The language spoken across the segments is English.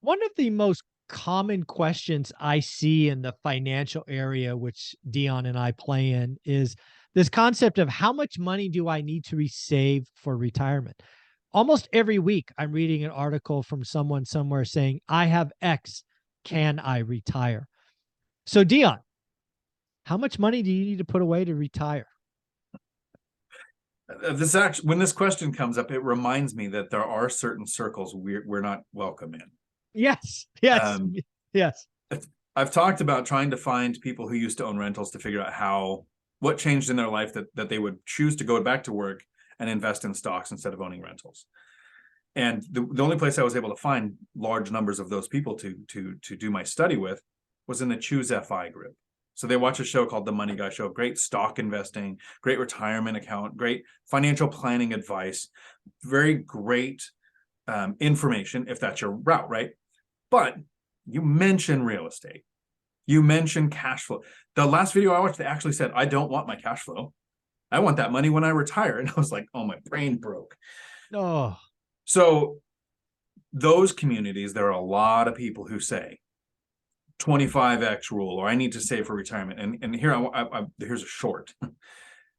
One of the most common questions I see in the financial area, which Dion and I play in, is this concept of how much money do I need to save for retirement? Almost every week, I'm reading an article from someone somewhere saying, I have X. Can I retire? So, Dion, how much money do you need to put away to retire? This actually, when this question comes up, it reminds me that there are certain circles we're not welcome in. Yes, yes, Um, yes. I've talked about trying to find people who used to own rentals to figure out what changed in their life that they would choose to go back to work and invest in stocks instead of owning rentals. And the only place I was able to find large numbers of those people to do my study with was in the Choose FI group. So they watch a show called The Money Guy Show, great stock investing, great retirement account, great financial planning advice, very great information if that's your route, right? But you mention real estate, you mention cash flow. The last video I watched, they actually said, I don't want my cash flow. I want that money when I retire. And I was like, oh, my brain broke. Oh, So those communities, there are a lot of people who say 25x rule, or I need to save for retirement. And here, here's a short.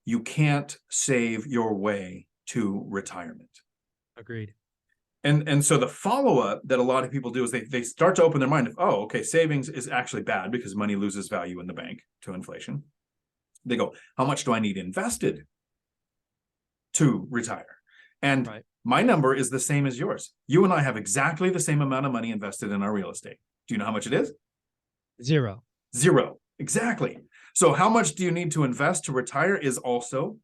You can't save your way to retirement. agreed. And so the follow-up that a lot of people do is they start to open their mind of, oh, okay, savings is actually bad because money loses value in the bank to inflation. They go, how much do I need invested to retire? And Right. my number is the same as yours. You and I have exactly the same amount of money invested in our real estate. Do you know how much it is? Zero. Zero. Exactly. So how much do you need to invest to retire is also,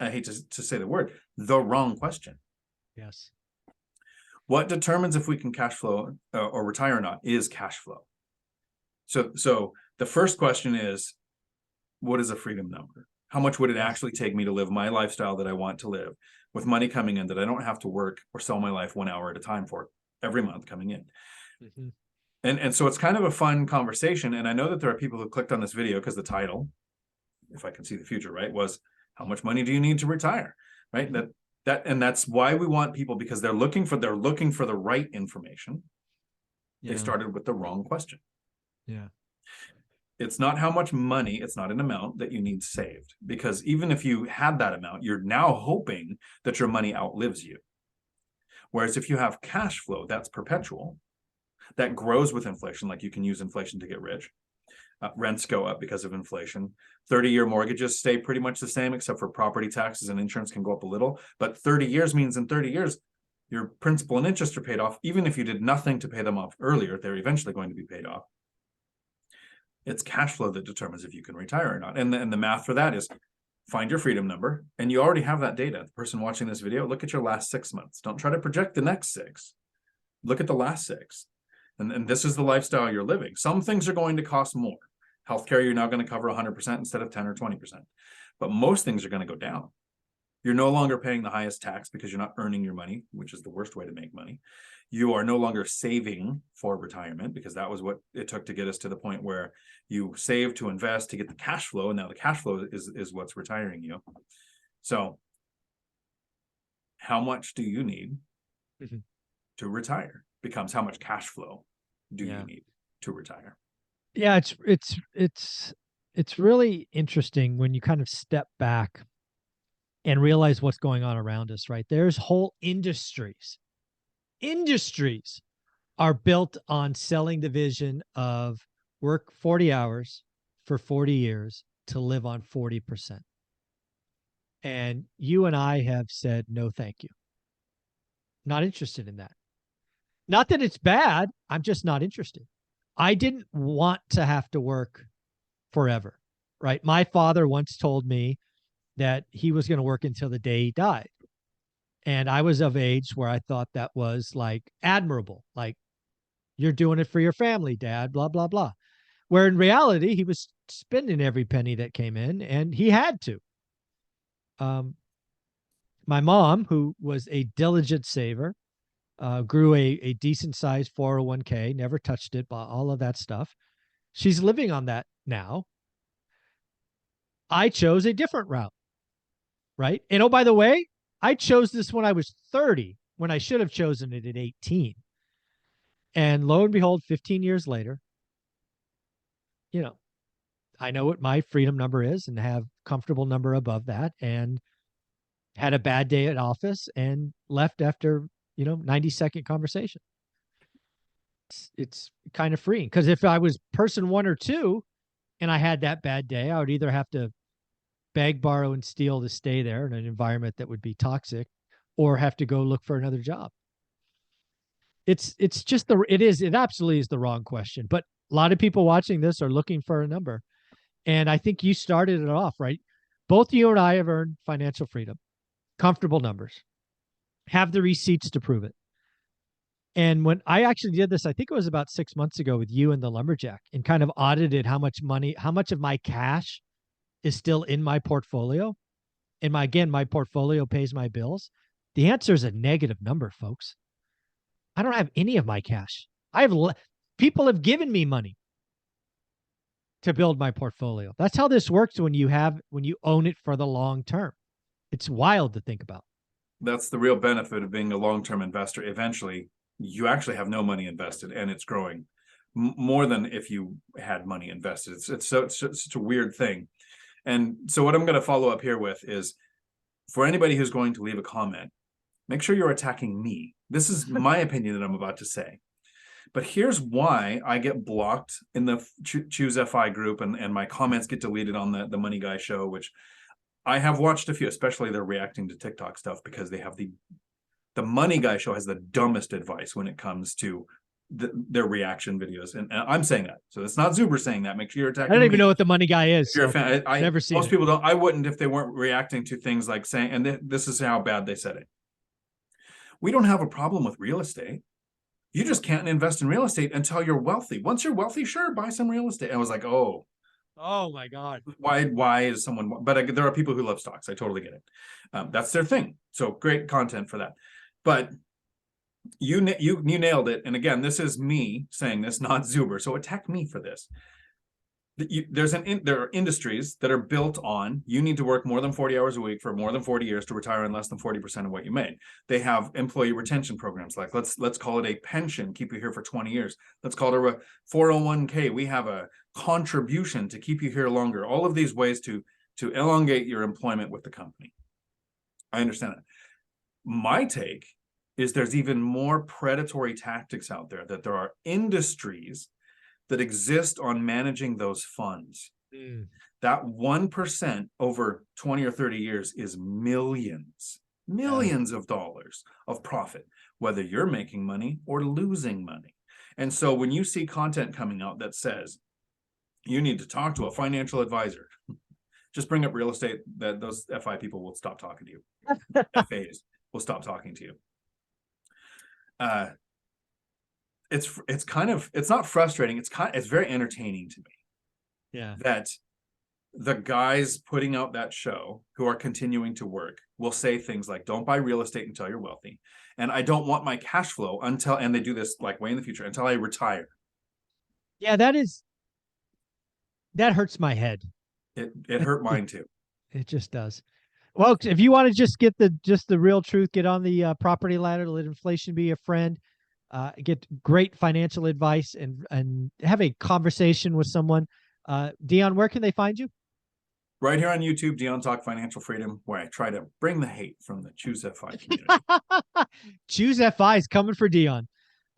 I hate to say the word, the wrong question. Yes. What determines if we can cash flow or retire or not is cash flow. So the first question is, what is a freedom number? How much would it Yes. actually take me to live my lifestyle that I want to live with money coming in that I don't have to work or sell my life 1 hour at a time for every month coming in? Mm-hmm. And so it's kind of a fun conversation. And I know that there are people who clicked on this video because the title, if I can see the future, right, was how much money do you need to retire? Right. Mm-hmm. And that's why we want people, because they're looking for the right information. They Yeah. started with the wrong question. Yeah. It's not how much money, it's not an amount that you need saved, because even if you had that amount, you're now hoping that your money outlives you. Whereas if you have cash flow, that's perpetual, that grows with inflation. Like, you can use inflation to get rich. Rents go up because of inflation. 30-year mortgages stay pretty much the same, except for property taxes and insurance can go up a little. But 30 years means in 30 years, your principal and interest are paid off. Even if you did nothing to pay them off earlier, they're eventually going to be paid off. It's cash flow that determines if you can retire or not. And the math for that is find your freedom number, and you already have that data. The person watching this video, look at your last 6 months. Don't try to project the next 6. Look at the last 6. And this is the lifestyle you're living. Some things are going to cost more. Healthcare, you're now going to cover 100% instead of 10 or 20%. But most things are going to go down. You're no longer paying the highest tax because you're not earning your money, which is the worst way to make money. You are no longer saving for retirement, because that was what it took to get us to the point where you save to invest to get the cash flow. And now the cash flow is what's retiring you. So how much do you need Mm-hmm. to retire becomes how much cash flow do you Yeah. need to retire? Yeah, it's really interesting when you kind of step back and realize what's going on around us, right? There's whole industries are built on selling the vision of work 40 hours for 40 years to live on 40%. And you and I have said, no, thank you. Not interested in that. Not that it's bad. I'm just not interested. I didn't want to have to work forever, right? My father once told me that he was going to work until the day he died. And I was of age where I thought that was like admirable. Like, you're doing it for your family, dad, blah, blah, blah. Where in reality, he was spending every penny that came in, and he had to. My mom, who was a diligent saver, grew a decent sized 401k, never touched it, but all of that stuff. She's living on that now. I chose a different route, right? And oh, by the way, I chose this when I was 30, when I should have chosen it at 18. And lo and behold, 15 years later, you know, I know what my freedom number is and have comfortable number above that, and had a bad day at office and left after, 90-second conversation. It's kind of freeing, because if I was person one or two and I had that bad day, I would either have to beg, borrow, and steal to stay there in an environment that would be toxic, or have to go look for another job. It absolutely is the wrong question. But a lot of people watching this are looking for a number. And I think you started it off, right? Both you and I have earned financial freedom, comfortable numbers, have the receipts to prove it. And when I actually did this, I think it was about 6 months ago with you and the lumberjack, and kind of audited how much of my cash is still in my portfolio. And my portfolio pays my bills. The answer is a negative number, folks. I don't have any of my cash. People have given me money to build my portfolio. That's how this works when you own it for the long term. It's wild to think about. That's the real benefit of being a long-term investor. Eventually, you actually have no money invested, and it's growing more than if you had money invested. It's such a weird thing. And so what I'm going to follow up here with is, for anybody who's going to leave a comment, make sure you're attacking me. This is my opinion that I'm about to say. But here's why I get blocked in the Choose FI group, and my comments get deleted on the Money Guy show, which I have watched a few, especially they're reacting to TikTok stuff, because they have the Money Guy show has the dumbest advice when it comes to their reaction videos. And I'm saying that. So it's not Zuber saying that. Make sure you're attacking I don't even me. know what the Money Guy is. If you're a fan, never seen most it. people don't. I wouldn't if they weren't reacting to things like saying, and this is how bad they said it. We don't have a problem with real estate. You just can't invest in real estate until you're wealthy. Once you're wealthy, sure, buy some real estate. I was like, oh my God. Why is someone, but there are people who love stocks. I totally get it. That's their thing. So great content for that. But you nailed it. And again, this is me saying this, not Zuber. So attack me for this. There are industries that are built on, you need to work more than 40 hours a week for more than 40 years to retire on less than 40% of what you made. They have employee retention programs, like let's call it a pension, keep you here for 20 years. Let's call it a 401k. We have a contribution to keep you here longer. All of these ways to elongate your employment with the company. I understand that. My take is there's even more predatory tactics out there, that there are industries that exist on managing those funds. That 1% over 20 or 30 years is millions of dollars of profit, whether you're making money or losing money. And so when you see content coming out that says you need to talk to a financial advisor, just bring up real estate, that those FI people will stop talking to you. FAs will stop talking to you. It's not frustrating. It's very entertaining to me. Yeah. That the guys putting out that show who are continuing to work will say things like, don't buy real estate until you're wealthy. And I don't want my cash flow until, and they do this like way in the future, until I retire. Yeah, that hurts my head. It hurt mine too. It just does. Well, if you want to just get the real truth, get on the property ladder, let inflation be a friend. Get great financial advice and have a conversation with someone. Dion, where can they find you? Right here on YouTube, Dion Talk Financial Freedom, where I try to bring the hate from the Choose FI community. Choose FI is coming for Dion.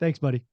Thanks, buddy.